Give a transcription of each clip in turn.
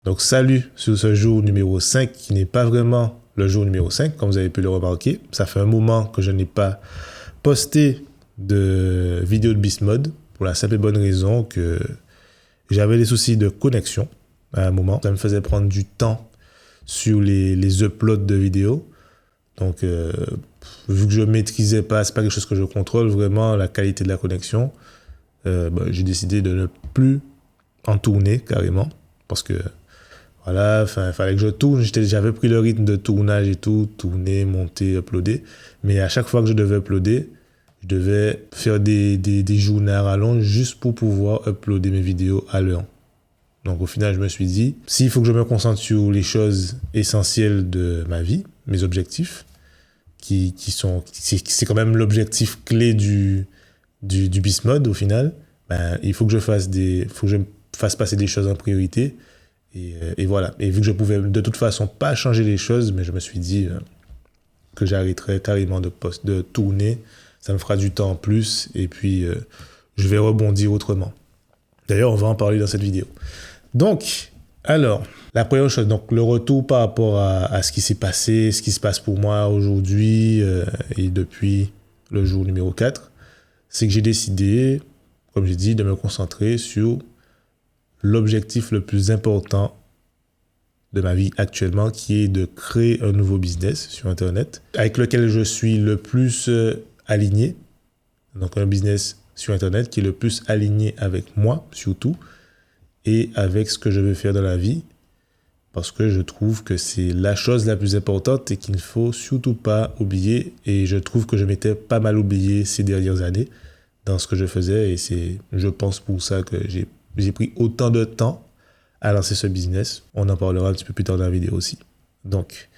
Donc salut sur ce jour numéro 5 qui n'est pas vraiment le jour numéro 5 comme vous avez pu le remarquer. Ça fait un moment que je n'ai pas posté de vidéo de Beast Mode pour la simple et bonne raison que j'avais des soucis de connexion à un moment. Ça me faisait prendre du temps sur les uploads de vidéos. Donc vu que je ne maîtrisais pas, c'est pas quelque chose que je contrôle vraiment la qualité de la connexion, j'ai décidé de ne plus en tourner carrément parce que voilà, il fallait que je tourne. J'avais pris le rythme de tournage et tout, tourner, monter, uploader. Mais à chaque fois que je devais uploader, je devais faire des journées à rallonge juste pour pouvoir uploader mes vidéos à l'heure. Donc au final, je me suis dit, s'il faut que je me concentre sur les choses essentielles de ma vie, mes objectifs, c'est quand même l'objectif clé du Beast Mode au final, il faut que je fasse passer des choses en priorité. Et voilà. Et vu que je pouvais de toute façon pas changer les choses, mais je me suis dit que j'arrêterais carrément de tourner. Ça me fera du temps en plus et puis je vais rebondir autrement. D'ailleurs, on va en parler dans cette vidéo. Donc, alors, la première chose, donc le retour par rapport à ce qui s'est passé, ce qui se passe pour moi aujourd'hui et depuis le jour numéro 4, c'est que j'ai décidé, comme j'ai dit, de me concentrer sur l'objectif le plus important de ma vie actuellement, qui est de créer un nouveau business sur Internet, avec lequel je suis le plus aligné. Donc un business sur Internet qui est le plus aligné avec moi, surtout, et avec ce que je veux faire dans la vie, parce que je trouve que c'est la chose la plus importante et qu'il ne faut surtout pas oublier. Et je trouve que je m'étais pas mal oublié ces dernières années dans ce que je faisais, et c'est, je pense, pour ça que j'ai pris autant de temps à lancer ce business. On en parlera un petit peu plus tard dans la vidéo aussi. Donc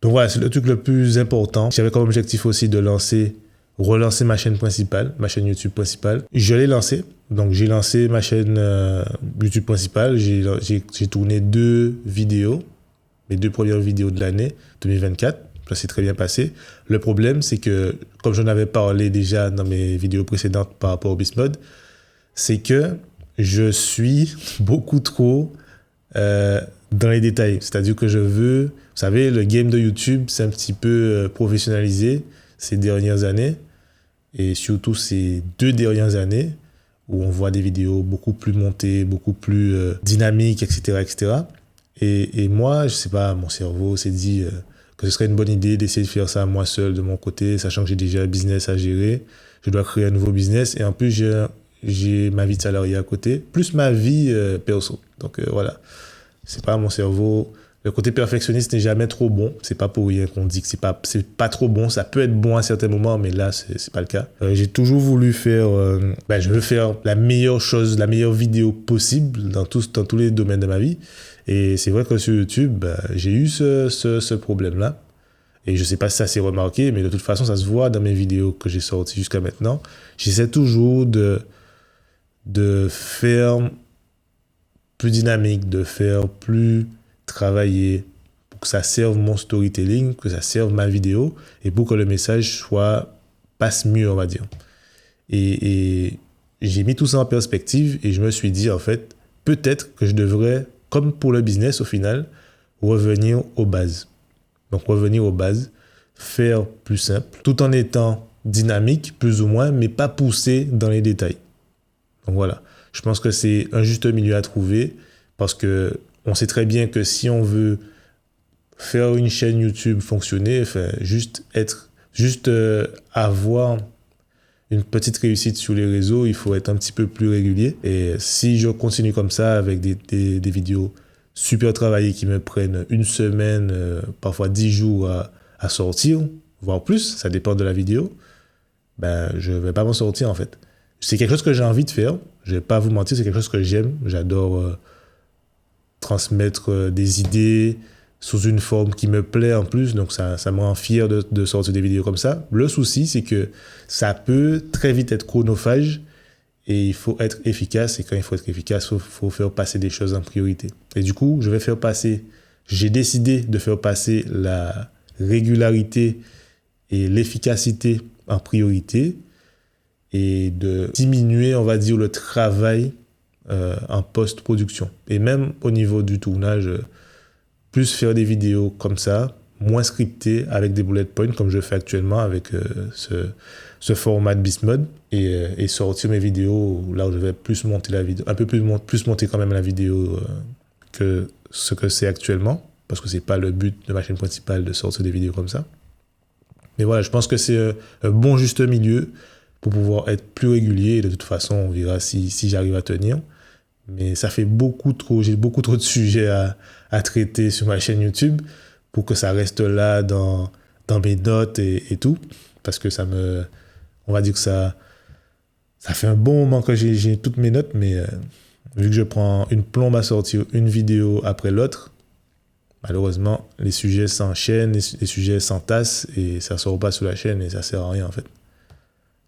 voilà, c'est le truc le plus important. J'avais comme objectif aussi de relancer ma chaîne principale, ma chaîne YouTube principale. Je l'ai lancée. Donc j'ai lancé ma chaîne YouTube principale. J'ai tourné 2 vidéos, mes 2 premières vidéos de l'année 2024. Ça s'est très bien passé. Le problème, c'est que, comme j'en avais parlé déjà dans mes vidéos précédentes par rapport au Beast Mode, c'est que je suis beaucoup trop dans les détails. C'est-à-dire que vous savez, le game de YouTube, c'est un petit peu professionnalisé ces dernières années, et surtout ces 2 dernières années, où on voit des vidéos beaucoup plus montées, beaucoup plus dynamiques, etc., etc. Et moi, je sais pas, mon cerveau s'est dit que ce serait une bonne idée d'essayer de faire ça moi seul de mon côté, sachant que j'ai déjà un business à gérer. Je dois créer un nouveau business, et en plus, j'ai ma vie de salarié à côté, plus ma vie perso. Donc voilà, c'est pas mon cerveau. Le côté perfectionniste n'est jamais trop bon. C'est pas pour rien qu'on dit que c'est pas trop bon. Ça peut être bon à certains moments, mais là, c'est pas le cas. J'ai toujours voulu faire, je veux faire la meilleure chose, la meilleure vidéo possible dans tous les domaines de ma vie. Et c'est vrai que sur YouTube, j'ai eu ce problème-là. Et je sais pas si ça s'est remarqué, mais de toute façon, ça se voit dans mes vidéos que j'ai sorties jusqu'à maintenant. J'essaie toujours de faire plus dynamique, de faire plus travailler pour que ça serve mon storytelling, que ça serve ma vidéo et pour que le message passe mieux, on va dire. Et j'ai mis tout ça en perspective et je me suis dit, en fait, peut-être que je devrais, comme pour le business au final, revenir aux bases. Donc revenir aux bases, faire plus simple, tout en étant dynamique, plus ou moins, mais pas poussé dans les détails. Donc voilà, je pense que c'est un juste milieu à trouver, parce que on sait très bien que si on veut faire une chaîne YouTube fonctionner, juste avoir une petite réussite sur les réseaux, il faut être un petit peu plus régulier. Et si je continue comme ça avec des vidéos super travaillées qui me prennent une semaine, parfois 10 jours à sortir, voire plus, ça dépend de la vidéo, je vais pas m'en sortir en fait. C'est quelque chose que j'ai envie de faire, je vais pas vous mentir, c'est quelque chose que j'aime. J'adore transmettre des idées sous une forme qui me plaît en plus, donc ça me rend fier de sortir des vidéos comme ça. Le souci, c'est que ça peut très vite être chronophage et il faut être efficace, et quand il faut être efficace, il faut faire passer des choses en priorité. Et du coup, j'ai décidé de faire passer la régularité et l'efficacité en priorité, et de diminuer, on va dire, le travail en post-production. Et même au niveau du tournage, plus faire des vidéos comme ça, moins scriptées, avec des bullet points, comme je fais actuellement avec ce format de Bismode, et sortir mes vidéos là où je vais plus monter la vidéo, un peu plus monter quand même la vidéo que ce que c'est actuellement, parce que c'est pas le but de ma chaîne principale de sortir des vidéos comme ça. Mais voilà, je pense que c'est un bon juste milieu pour pouvoir être plus régulier. Et de toute façon, on verra si j'arrive à tenir. Mais ça fait j'ai beaucoup trop de sujets à traiter sur ma chaîne YouTube pour que ça reste là dans mes notes et tout. Parce que on va dire que ça fait un bon moment que j'ai toutes mes notes, mais vu que je prends une plombe à sortir une vidéo après l'autre, malheureusement, les sujets s'enchaînent, les sujets s'entassent et ça ne sort pas sur la chaîne et ça ne sert à rien en fait.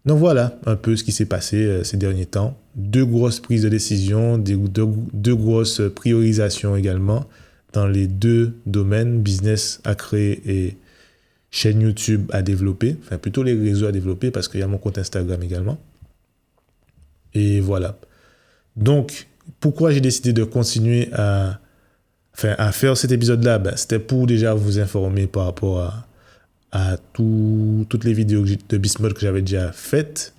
Donc voilà un peu ce qui s'est passé ces derniers temps. 2 grosses prises de décision, deux grosses priorisations également dans les 2 domaines, business à créer et chaîne YouTube à développer. Enfin plutôt les réseaux à développer parce qu'il y a mon compte Instagram également. Et voilà. Donc pourquoi j'ai décidé de continuer à faire cet épisode-là, c'était pour déjà vous informer par rapport à toutes les vidéos de Bismode que j'avais déjà faites.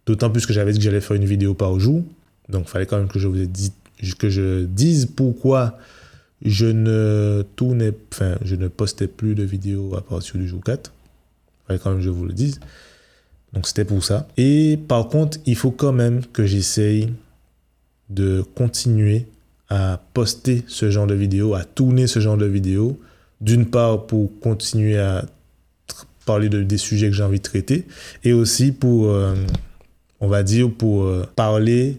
D'autant plus que j'avais dit que j'allais faire une vidéo par jour. Donc, il fallait quand même que je dise pourquoi je ne postais plus de vidéos à partir du jour 4. Il fallait quand même que je vous le dise. Donc, c'était pour ça. Et par contre, il faut quand même que j'essaye de continuer à poster ce genre de vidéos, à tourner ce genre de vidéos, d'une part pour continuer à parler des sujets que j'ai envie de traiter, et aussi pour, on va dire, pour parler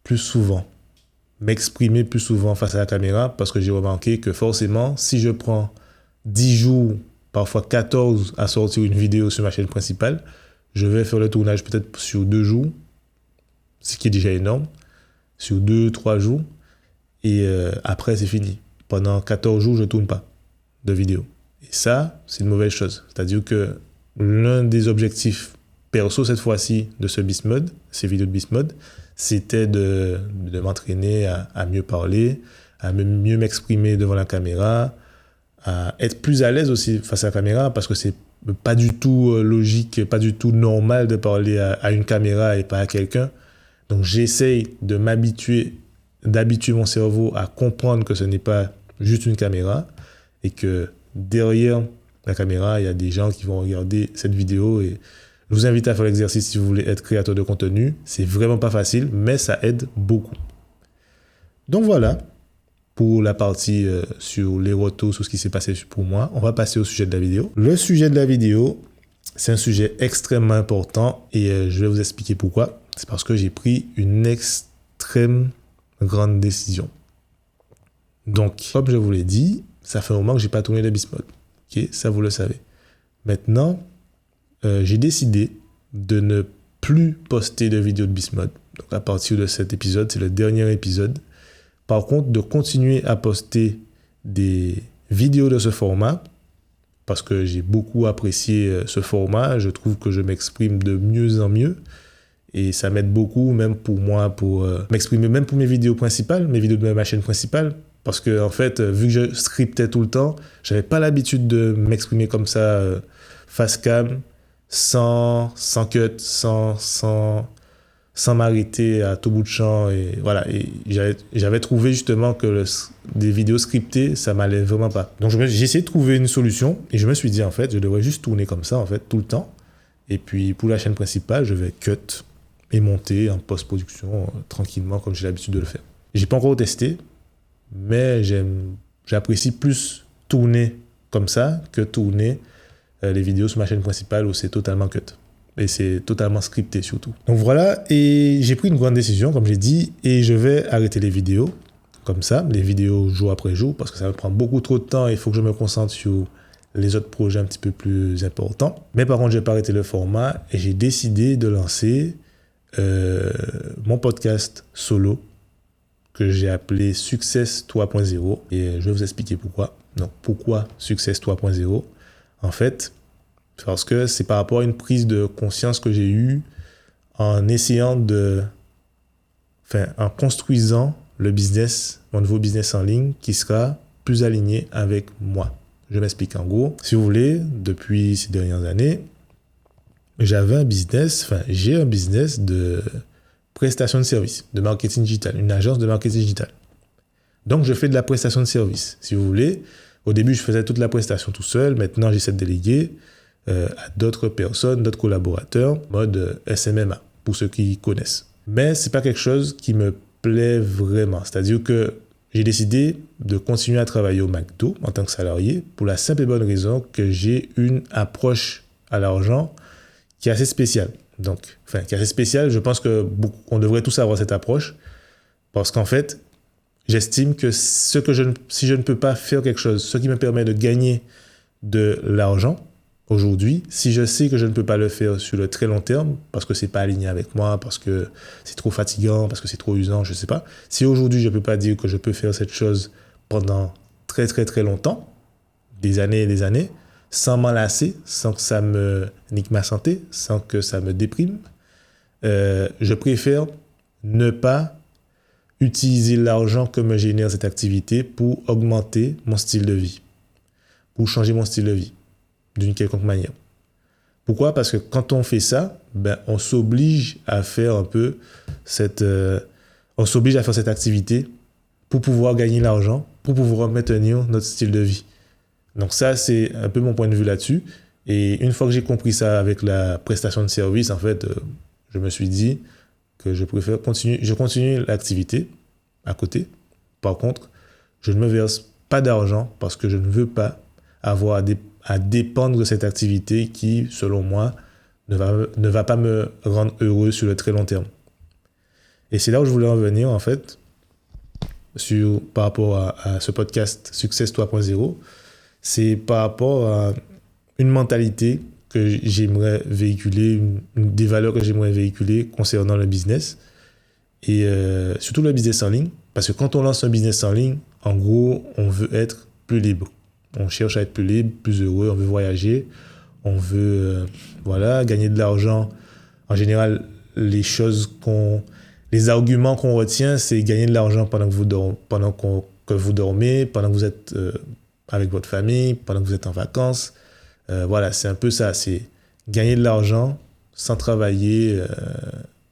plus souvent, m'exprimer plus souvent face à la caméra, parce que j'ai remarqué que forcément, si je prends 10 jours, parfois 14 à sortir une vidéo sur ma chaîne principale, je vais faire le tournage peut-être sur 2 jours, ce qui est déjà énorme, sur 2-3 jours, et après c'est fini. Pendant 14 jours, je ne tourne pas de vidéo. Et ça, c'est une mauvaise chose. C'est-à-dire que l'un des objectifs perso cette fois-ci de ce Bismode, ces vidéos de Bismode, c'était de m'entraîner à mieux parler, à mieux m'exprimer devant la caméra, à être plus à l'aise aussi face à la caméra, parce que c'est pas du tout logique, pas du tout normal de parler à une caméra et pas à quelqu'un. Donc j'essaye d'habituer mon cerveau à comprendre que ce n'est pas juste une caméra et que derrière la caméra, il y a des gens qui vont regarder cette vidéo. Et je vous invite à faire l'exercice si vous voulez être créateur de contenu. C'est vraiment pas facile, mais ça aide beaucoup. Donc voilà pour la partie sur les retours, sur ce qui s'est passé pour moi. On va passer au sujet de la vidéo. Le sujet de la vidéo, c'est un sujet extrêmement important et je vais vous expliquer pourquoi. C'est parce que j'ai pris une extrême grande décision. Donc, comme je vous l'ai dit, ça fait un moment que je n'ai pas tourné de Bismode. Ok, ça vous le savez. Maintenant, j'ai décidé de ne plus poster de vidéos de Bismode. Donc, à partir de cet épisode, c'est le dernier épisode. Par contre, de continuer à poster des vidéos de ce format, parce que j'ai beaucoup apprécié ce format. Je trouve que je m'exprime de mieux en mieux. Et ça m'aide beaucoup, même pour moi, pour m'exprimer, même pour mes vidéos principales, mes vidéos de ma chaîne principale. Parce que, en fait, vu que je scriptais tout le temps, j'avais pas l'habitude de m'exprimer comme ça, face cam, sans cut, sans m'arrêter à tout bout de champ. Et voilà. Et j'avais trouvé justement que des vidéos scriptées, ça m'allait vraiment pas. Donc, j'ai essayé de trouver une solution et je me suis dit, en fait, je devrais juste tourner comme ça, en fait, tout le temps. Et puis, pour la chaîne principale, je vais cut et monter en post-production tranquillement comme j'ai l'habitude de le faire. J'ai pas encore testé, mais j'apprécie plus tourner comme ça que tourner les vidéos sur ma chaîne principale où c'est totalement cut. Et c'est totalement scripté surtout. Donc voilà, et j'ai pris une grande décision, comme j'ai dit, et je vais arrêter les vidéos comme ça, les vidéos jour après jour, parce que ça me prend beaucoup trop de temps et il faut que je me concentre sur les autres projets un petit peu plus importants. Mais par contre, je n'ai pas arrêté le format et j'ai décidé de lancer mon podcast solo que j'ai appelé Success 3.0 et je vais vous expliquer pourquoi. Donc, pourquoi Success 3.0 ? En fait, parce que c'est par rapport à une prise de conscience que j'ai eue en essayant de en construisant le business, mon nouveau business en ligne qui sera plus aligné avec moi. Je m'explique. En gros, si vous voulez, depuis ces dernières années, j'ai un business de prestation de services, de marketing digital, une agence de marketing digital. Donc, je fais de la prestation de services. Si vous voulez, au début, je faisais toute la prestation tout seul. Maintenant, j'essaie de déléguer à d'autres personnes, d'autres collaborateurs, mode SMMA, pour ceux qui connaissent. Mais ce n'est pas quelque chose qui me plaît vraiment. C'est-à-dire que j'ai décidé de continuer à travailler au McDo en tant que salarié pour la simple et bonne raison que j'ai une approche à l'argent qui est assez spéciale. Qui est assez spéciale. Je pense qu'on devrait tous avoir cette approche parce qu'en fait, j'estime que si je ne peux pas faire quelque chose, ce qui me permet de gagner de l'argent aujourd'hui, si je sais que je ne peux pas le faire sur le très long terme, parce que c'est pas aligné avec moi, parce que c'est trop fatigant, parce que c'est trop usant, je sais pas. Si aujourd'hui je peux pas dire que je peux faire cette chose pendant très très très longtemps, des années et des années, sans m'enlacer, sans que ça me nique ma santé, sans que ça me déprime, je préfère ne pas utiliser l'argent que me génère cette activité pour augmenter mon style de vie, pour changer mon style de vie d'une quelconque manière. Pourquoi ? Parce que quand on fait ça, on s'oblige à faire cette activité pour pouvoir gagner l'argent, pour pouvoir maintenir notre style de vie. Donc ça, c'est un peu mon point de vue là-dessus. Et une fois que j'ai compris ça avec la prestation de service, en fait, je me suis dit que je continue l'activité à côté. Par contre, je ne me verse pas d'argent parce que je ne veux pas avoir à dépendre de cette activité qui, selon moi, ne va pas me rendre heureux sur le très long terme. Et c'est là où je voulais en venir, en fait, par rapport à ce podcast Success 3.0. C'est par rapport à une mentalité que j'aimerais véhiculer, des valeurs que j'aimerais véhiculer concernant le business et surtout le business en ligne. Parce que quand on lance un business en ligne, en gros, on veut être plus libre. On cherche à être plus libre, plus heureux, on veut voyager, on veut gagner de l'argent. En général, les arguments qu'on retient, c'est gagner de l'argent pendant que vous dormez, pendant que vous êtes avec votre famille, pendant que vous êtes en vacances. C'est un peu ça, c'est gagner de l'argent sans travailler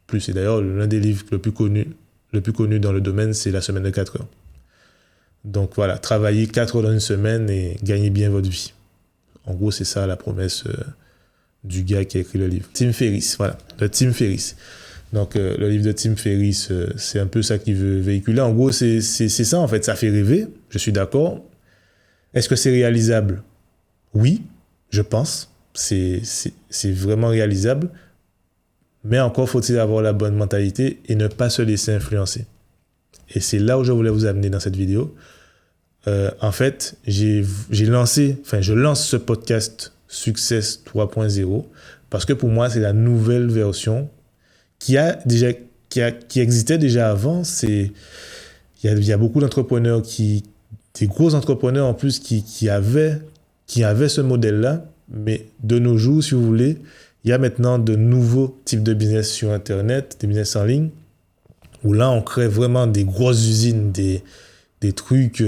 plus. Et d'ailleurs, l'un des livres le plus connu dans le domaine, c'est La semaine de 4 heures. Donc voilà, travailler 4 heures dans une semaine et gagner bien votre vie. En gros, c'est ça la promesse du gars qui a écrit le livre. Tim Ferriss, de Tim Ferriss. Donc le livre de Tim Ferriss, c'est un peu ça qu'il veut véhiculer. En gros, c'est ça en fait, ça fait rêver, je suis d'accord. Est-ce que c'est réalisable ? Oui, je pense. C'est vraiment réalisable. Mais encore faut-il avoir la bonne mentalité et ne pas se laisser influencer. Et c'est là où je voulais vous amener dans cette vidéo. En fait, je lance ce podcast Success 3.0 parce que pour moi, c'est la nouvelle version qui existait déjà avant. Il y a beaucoup d'entrepreneurs des gros entrepreneurs en plus qui avaient ce modèle-là. Mais de nos jours, si vous voulez, il y a maintenant de nouveaux types de business sur Internet, des business en ligne, où là, on crée vraiment des grosses usines, des trucs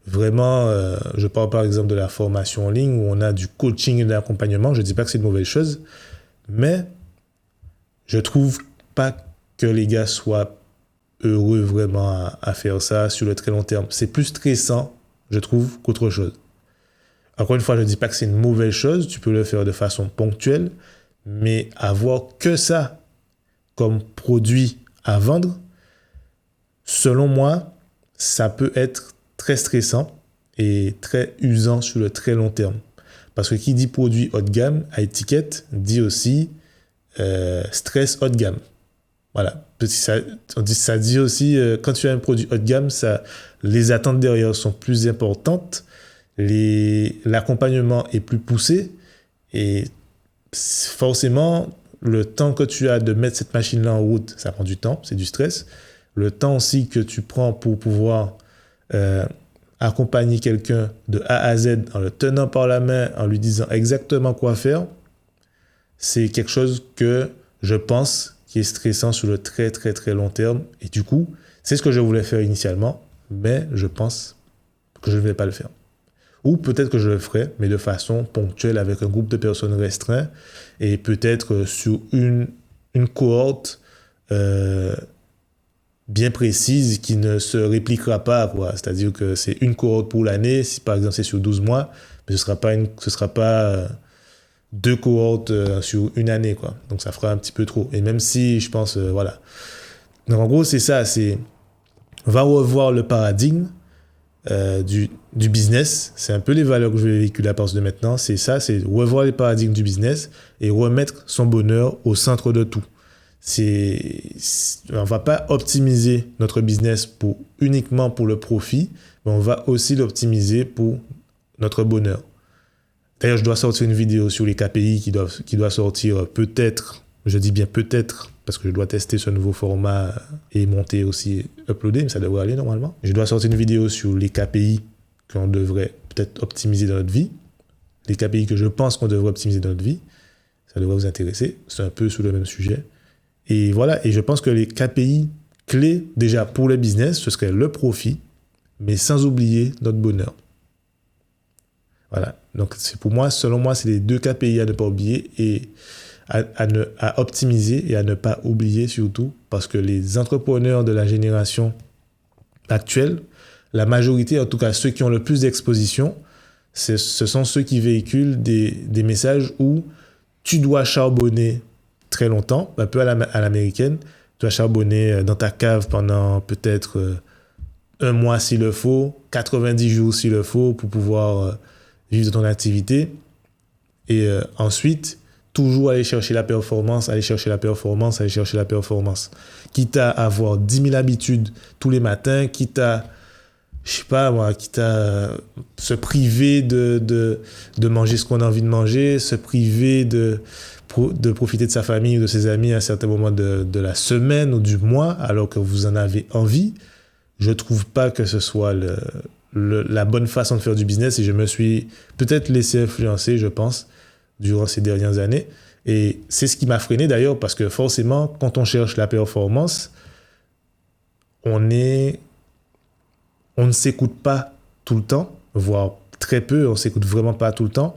vraiment... je parle par exemple de la formation en ligne, où on a du coaching et de l'accompagnement. Je ne dis pas que c'est une mauvaise chose, mais je ne trouve pas que les gars soient heureux vraiment à faire ça sur le très long terme. C'est plus stressant, je trouve, qu'autre chose. Encore une fois, je ne dis pas que c'est une mauvaise chose, tu peux le faire de façon ponctuelle, mais avoir que ça comme produit à vendre, selon moi, ça peut être très stressant et très usant sur le très long terme. Parce que qui dit produit haut de gamme à étiquette dit aussi stress haut de gamme. Voilà. Ça dit aussi, quand tu as un produit haut de gamme, les attentes derrière sont plus importantes, l'accompagnement est plus poussé et forcément, le temps que tu as de mettre cette machine-là en route, ça prend du temps, c'est du stress. Le temps aussi que tu prends pour pouvoir accompagner quelqu'un de A à Z en le tenant par la main, en lui disant exactement quoi faire, c'est quelque chose que je pense qui est stressant sur le très très très long terme. Et du coup, c'est ce que je voulais faire initialement, mais je pense que je ne vais pas le faire. Ou peut-être que je le ferai, mais de façon ponctuelle avec un groupe de personnes restreint et peut-être sur une cohorte bien précise qui ne se répliquera pas, quoi. C'est-à-dire que c'est une cohorte pour l'année, si par exemple c'est sur 12 mois, mais ce sera pas deux cohortes sur une année, quoi. Donc ça fera un petit peu trop. Et même si je pense, voilà. Donc en gros, c'est ça, on va revoir le paradigme du business. C'est un peu les valeurs que je vais véhiculer à partir de maintenant. C'est ça, c'est revoir les paradigmes du business et remettre son bonheur au centre de tout. On va pas optimiser notre business uniquement pour le profit, mais on va aussi l'optimiser pour notre bonheur. D'ailleurs, je dois sortir une vidéo sur les KPI qui doit sortir peut-être, je dis bien peut-être, parce que je dois tester ce nouveau format et monter aussi, uploader, mais ça devrait aller normalement. Je dois sortir une vidéo sur les KPI qu'on devrait peut-être optimiser dans notre vie, les KPI que je pense qu'on devrait optimiser dans notre vie. Ça devrait vous intéresser, c'est un peu sur le même sujet. Et voilà, et je pense que les KPI clés, déjà pour le business, ce serait le profit, mais sans oublier notre bonheur. Voilà, donc selon moi, c'est les deux KPI à ne pas oublier et à optimiser et à ne pas oublier surtout, parce que les entrepreneurs de la génération actuelle, la majorité, en tout cas ceux qui ont le plus d'exposition, ce sont ceux qui véhiculent des messages où tu dois charbonner très longtemps, un peu à l'américaine, tu dois charbonner dans ta cave pendant peut-être un mois s'il le faut, 90 jours s'il le faut pour pouvoir vivre de ton activité. Et ensuite, toujours aller chercher la performance, quitte à avoir 10 000 habitudes tous les matins, quitte à se priver de manger ce qu'on a envie de manger, se priver de profiter de sa famille ou de ses amis à un certain moment de la semaine ou du mois, alors que vous en avez envie. Je ne trouve pas que ce soit la bonne façon de faire du business et je me suis peut-être laissé influencer, je pense, durant ces dernières années. Et c'est ce qui m'a freiné d'ailleurs, parce que forcément, quand on cherche la performance, on ne s'écoute pas tout le temps, voire très peu, on ne s'écoute vraiment pas tout le temps.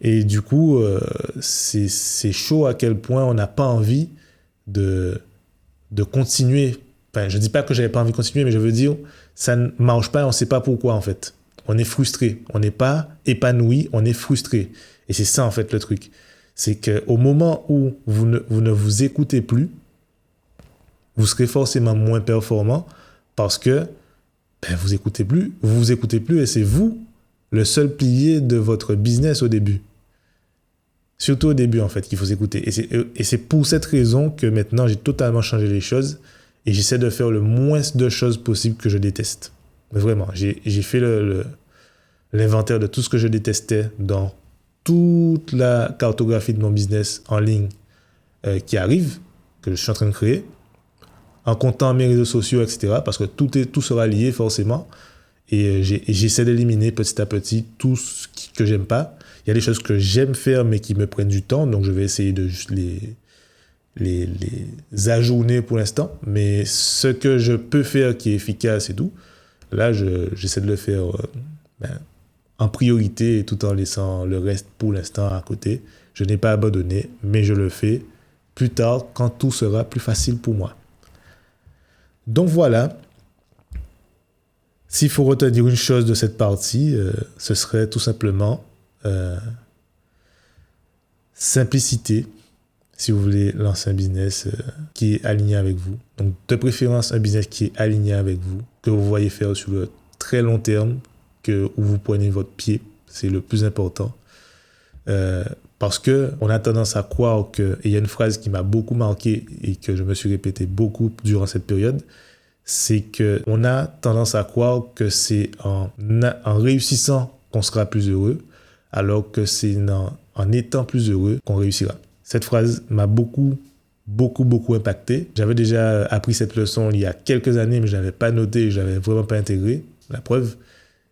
Et du coup, c'est chaud à quel point on n'a pas envie de continuer. Enfin, je ne dis pas que je n'avais pas envie de continuer, mais je veux dire, ça ne marche pas et on ne sait pas pourquoi en fait. On est frustré, on n'est pas épanoui, on est frustré. Et c'est ça en fait le truc. C'est qu'au moment où vous ne vous écoutez plus, vous serez forcément moins performant parce que vous vous écoutez plus et c'est vous le seul pilier de votre business au début. Surtout au début en fait qu'il faut s'écouter. Et c'est pour cette raison que maintenant j'ai totalement changé les choses et j'essaie de faire le moins de choses possibles que je déteste. Mais vraiment, j'ai fait l'inventaire de tout ce que je détestais dans toute la cartographie de mon business en ligne qui arrive, que je suis en train de créer, en comptant mes réseaux sociaux, etc. Parce que tout sera lié forcément. Et j'essaie d'éliminer petit à petit tout ce que j'aime pas. Il y a des choses que j'aime faire mais qui me prennent du temps, donc je vais essayer de juste les ajourner pour l'instant. Mais ce que je peux faire qui est efficace et tout, là j'essaie de le faire en priorité tout en laissant le reste pour l'instant à côté. Je n'ai pas abandonné, mais je le fais plus tard quand tout sera plus facile pour moi. Donc voilà. S'il faut retenir une chose de cette partie, ce serait tout simplement simplicité, si vous voulez lancer un business qui est aligné avec vous. Donc, de préférence, un business qui est aligné avec vous, que vous voyez faire sur le très long terme, où vous prenez votre pied, c'est le plus important. Parce qu'on a tendance à croire que, et il y a une phrase qui m'a beaucoup marqué et que je me suis répété beaucoup durant cette période, c'est qu'on a tendance à croire que c'est en réussissant qu'on sera plus heureux, alors que c'est en étant plus heureux qu'on réussira. Cette phrase m'a beaucoup impacté. J'avais déjà appris cette leçon il y a quelques années, mais je ne l'avais pas noté, je ne l'avais vraiment pas intégré, la preuve.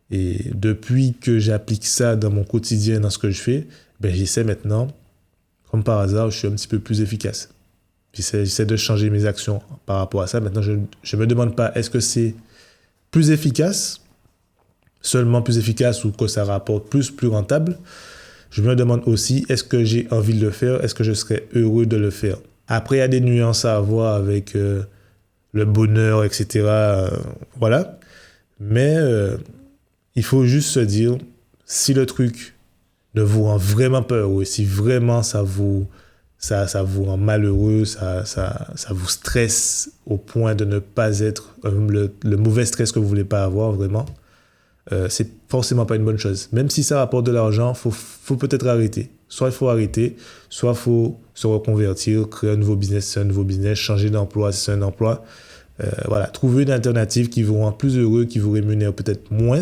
Et depuis que j'applique ça dans mon quotidien, dans ce que je fais, j'essaie maintenant, comme par hasard, je suis un petit peu plus efficace. J'essaie de changer mes actions par rapport à ça. Maintenant, je ne me demande pas est-ce que c'est plus efficace, seulement plus efficace ou que ça rapporte plus rentable. Je me demande aussi est-ce que j'ai envie de le faire, est-ce que je serais heureux de le faire. Après, il y a des nuances à avoir avec le bonheur, etc. Voilà. Mais il faut juste se dire, si le truc ne vous rend vraiment pas heureux, si vraiment ça vous rend malheureux, ça vous stresse au point de ne pas être le mauvais stress que vous ne voulez pas avoir vraiment, c'est forcément pas une bonne chose. Même si ça rapporte de l'argent, faut peut-être arrêter. Soit il faut arrêter, soit il faut se reconvertir, créer un nouveau business, changer d'emploi si c'est un emploi. Voilà, trouver une alternative qui vous rend plus heureux, qui vous rémunère peut-être moins,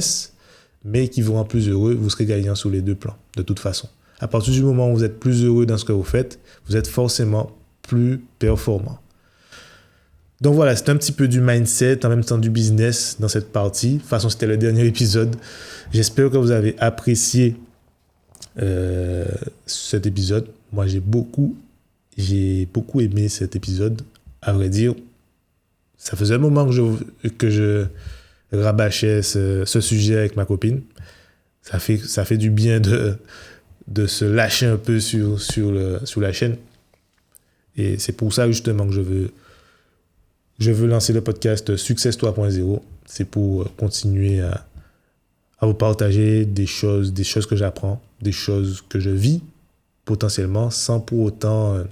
mais qui vous rend plus heureux, vous serez gagnant sur les deux plans, de toute façon. À partir du moment où vous êtes plus heureux dans ce que vous faites, vous êtes forcément plus performant. Donc voilà, c'est un petit peu du mindset, en même temps du business dans cette partie. De toute façon, c'était le dernier épisode. J'espère que vous avez apprécié cet épisode. Moi, j'ai beaucoup aimé cet épisode. À vrai dire, ça faisait un moment que je rabâchais ce sujet avec ma copine. Ça fait du bien de se lâcher un peu sur la chaîne. Et c'est pour ça justement que je veux lancer le podcast Success 3.0. C'est pour continuer à vous partager des choses que j'apprends, des choses que je vis potentiellement, sans pour autant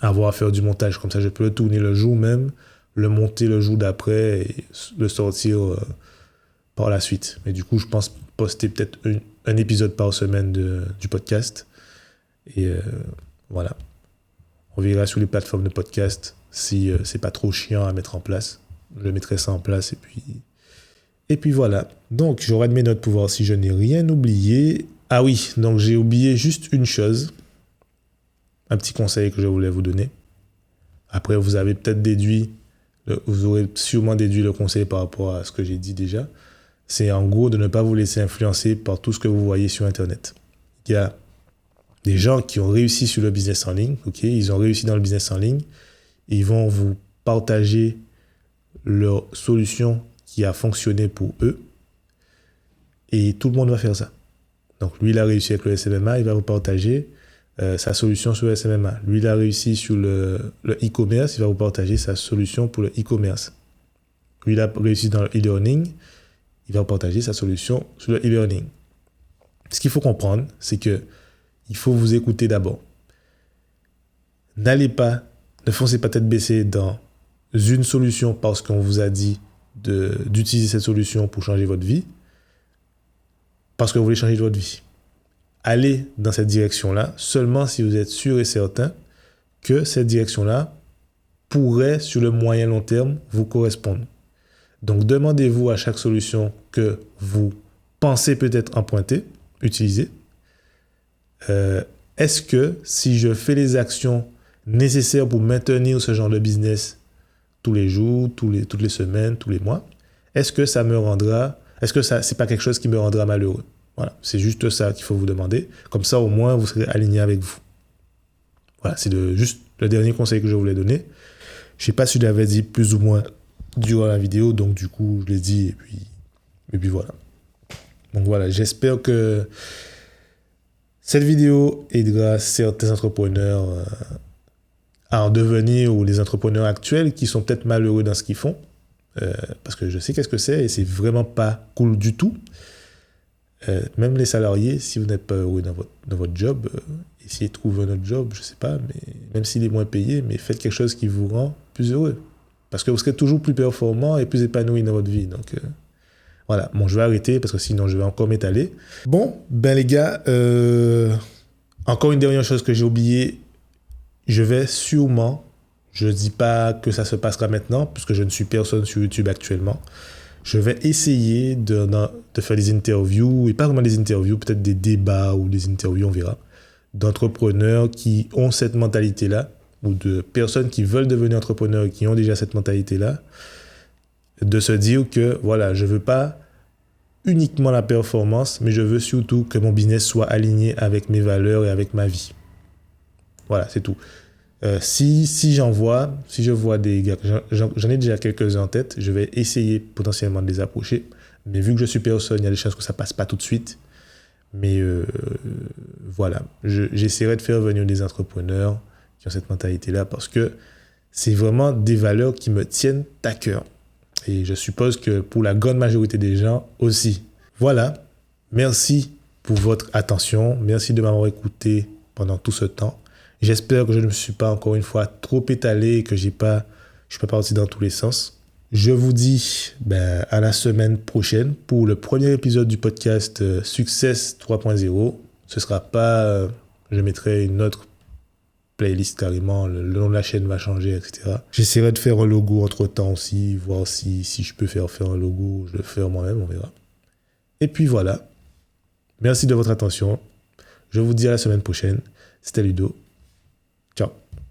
avoir à faire du montage. Comme ça, je peux le tourner le jour même, le monter le jour d'après et le sortir par la suite. Mais du coup, je pense poster peut-être un épisode par semaine du podcast. Et voilà. On verra sur les plateformes de podcast si c'est pas trop chiant à mettre en place. Je mettrai ça en place et puis voilà. Donc, j'aurai de mes notes pour voir si je n'ai rien oublié. Ah oui, donc j'ai oublié juste une chose. Un petit conseil que je voulais vous donner. Après, vous aurez sûrement déduit le conseil par rapport à ce que j'ai dit déjà. C'est en gros de ne pas vous laisser influencer par tout ce que vous voyez sur Internet. Il y a des gens qui ont réussi sur le business en ligne, ok, ils ont réussi dans le business en ligne, ils vont vous partager leur solution qui a fonctionné pour eux, et tout le monde va faire ça. Donc lui, il a réussi avec le SMMA, il va vous partager sa solution sur le SMMA. Lui, il a réussi sur le e-commerce, il va vous partager sa solution pour le e-commerce. Lui, il a réussi dans le e-learning, il va vous partager sa solution sur le e-learning. Ce qu'il faut comprendre, c'est que il faut vous écouter d'abord. Ne foncez pas tête baissée dans une solution parce qu'on vous a dit d'utiliser cette solution pour changer votre vie, parce que vous voulez changer votre vie. Allez dans cette direction-là seulement si vous êtes sûr et certain que cette direction-là pourrait, sur le moyen long terme, vous correspondre. Donc, demandez-vous à chaque solution que vous pensez peut-être emprunter, utiliser, est-ce que si je fais les actions nécessaires pour maintenir ce genre de business tous les jours, toutes les semaines, tous les mois, est-ce que c'est pas quelque chose qui me rendra malheureux? Voilà, c'est juste ça qu'il faut vous demander. Comme ça, au moins, vous serez aligné avec vous. Voilà, c'est juste le dernier conseil que je voulais donner. Je sais pas si je l'avais dit plus ou moins durant la vidéo, donc du coup, je l'ai dit et puis voilà. Donc voilà, j'espère que cette vidéo aidera certains entrepreneurs à en devenir, ou les entrepreneurs actuels qui sont peut-être malheureux dans ce qu'ils font. Parce que je sais qu'est-ce que c'est et c'est vraiment pas cool du tout. Même les salariés, si vous n'êtes pas heureux dans votre job, essayez de trouver un autre job, je sais pas, mais même s'il est moins payé, mais faites quelque chose qui vous rend plus heureux. Parce que vous serez toujours plus performant et plus épanoui dans votre vie. Donc voilà, bon, je vais arrêter parce que sinon je vais encore m'étaler. Bon, ben les gars, encore une dernière chose que j'ai oublié, je vais sûrement, je ne dis pas que ça se passera maintenant, puisque je ne suis personne sur YouTube actuellement, je vais essayer de faire des interviews, et pas vraiment des interviews, peut-être des débats ou des interviews, on verra, d'entrepreneurs qui ont cette mentalité-là, ou de personnes qui veulent devenir entrepreneurs et qui ont déjà cette mentalité-là, de se dire que, voilà, je ne veux pas uniquement la performance, mais je veux surtout que mon business soit aligné avec mes valeurs et avec ma vie. Voilà, c'est tout. Si je vois des gars, j'en ai déjà quelques-uns en tête, je vais essayer potentiellement de les approcher. Mais vu que je suis personne, il y a des chances que ça passe pas tout de suite. Mais voilà, j'essaierai de faire venir des entrepreneurs qui ont cette mentalité-là parce que c'est vraiment des valeurs qui me tiennent à cœur. Et je suppose que pour la grande majorité des gens aussi. Voilà, merci pour votre attention. Merci de m'avoir écouté pendant tout ce temps. J'espère que je ne me suis pas encore une fois trop étalé et que je ne suis pas parti dans tous les sens. Je vous dis à la semaine prochaine pour le premier épisode du podcast Success 3.0. Ce sera pas... je mettrai une autre playlist carrément, le nom de la chaîne va changer, etc. J'essaierai de faire un logo entre-temps aussi, voir si je peux faire un logo, je le fais moi-même, on verra. Et puis voilà. Merci de votre attention. Je vous dis à la semaine prochaine. C'était Ludo. Ciao.